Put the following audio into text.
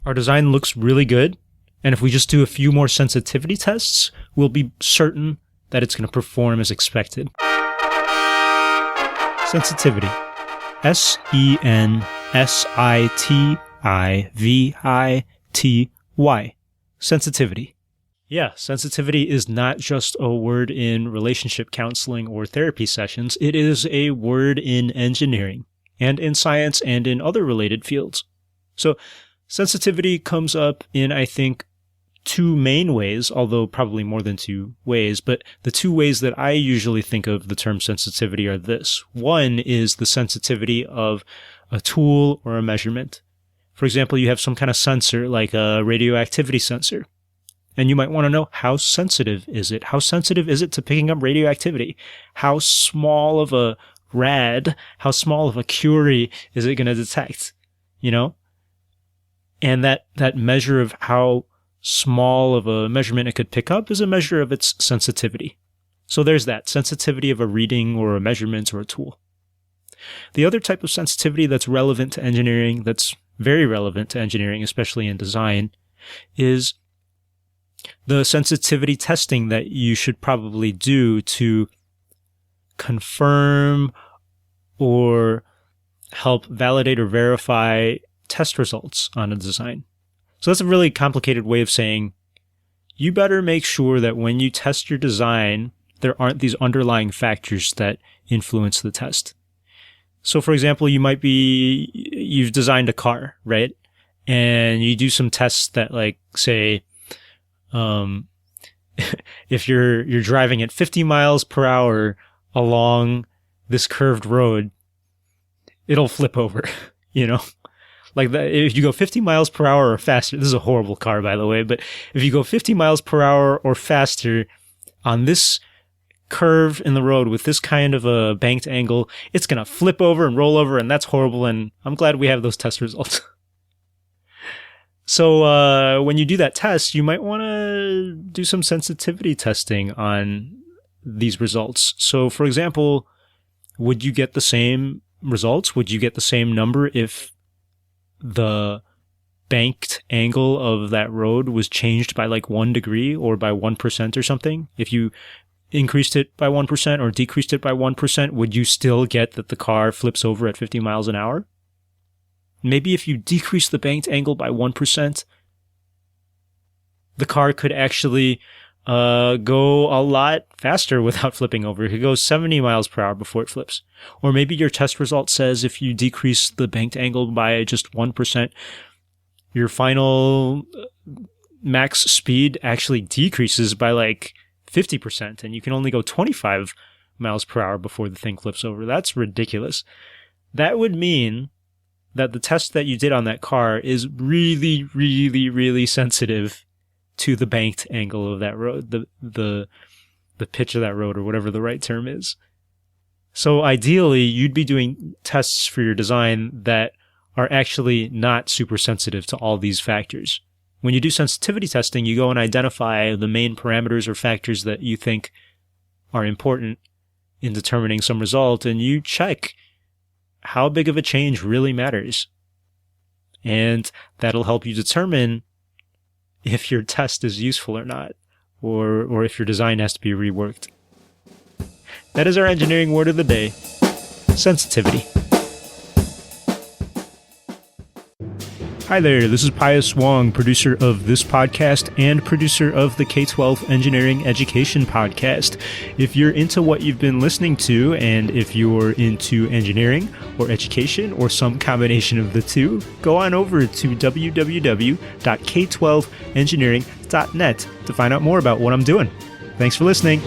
our design looks really good, and if we just do a few more sensitivity tests, we'll be certain that it's going to perform as expected. Sensitivity. SENSITIVITY. Sensitivity. Yeah, sensitivity is not just a word in relationship counseling or therapy sessions. It is a word in engineering and in science and in other related fields. So sensitivity comes up in, I think, two main ways, although probably more than two ways, but the two ways that I usually think of the term sensitivity are this. One is the sensitivity of a tool or a measurement. For example, you have some kind of sensor like a radioactivity sensor, and you might want to know, how sensitive is it? How sensitive is it to picking up radioactivity? How small of a rad, how small of a curie is it going to detect? You know? And that measure of how small of a measurement it could pick up is a measure of its sensitivity. So there's that sensitivity of a reading or a measurement or a tool. The other type of sensitivity that's relevant to engineering, that's very relevant to engineering, especially in design, is the sensitivity testing that you should probably do to confirm or help validate or verify test results on a design. So that's a really complicated way of saying you better make sure that when you test your design, there aren't these underlying factors that influence the test. So for example, you've designed a car, right? And you do some tests that, like, say, if you're driving at 50 miles per hour along this curved road, it'll flip over, you know? Like that, if you go 50 miles per hour or faster, this is a horrible car, by the way, but if you go 50 miles per hour or faster on this curve in the road with this kind of a banked angle, it's going to flip over and roll over, and that's horrible, and I'm glad we have those test results. So when you do that test, you might want to do some sensitivity testing on these results. So for example, would you get the same results? Would you get the same number if the banked angle of that road was changed by like 1 degree or by 1% or something? If you increased it by 1% or decreased it by 1%, would you still get that the car flips over at 50 miles an hour? Maybe if you decrease the banked angle by 1%, the car could actually go a lot faster without flipping over. It could go 70 miles per hour before it flips. Or maybe your test result says if you decrease the banked angle by just 1%, your final max speed actually decreases by like 50%, and you can only go 25 miles per hour before the thing flips over. That's ridiculous. That would mean that the test that you did on that car is really, really, really sensitive to the banked angle of that road, the pitch of that road, or whatever the right term is. So ideally, you'd be doing tests for your design that are actually not super sensitive to all these factors. When you do sensitivity testing, you go and identify the main parameters or factors that you think are important in determining some result, and you check how big of a change really matters. And that'll help you determine if your test is useful or not, or if your design has to be reworked. That is our engineering word of the day: sensitivity. Hi there, this is Pius Wong, producer of this podcast and producer of the K-12 Engineering Education Podcast. If you're into what you've been listening to, and if you're into engineering or education or some combination of the two, go on over to www.k12engineering.net to find out more about what I'm doing. Thanks for listening.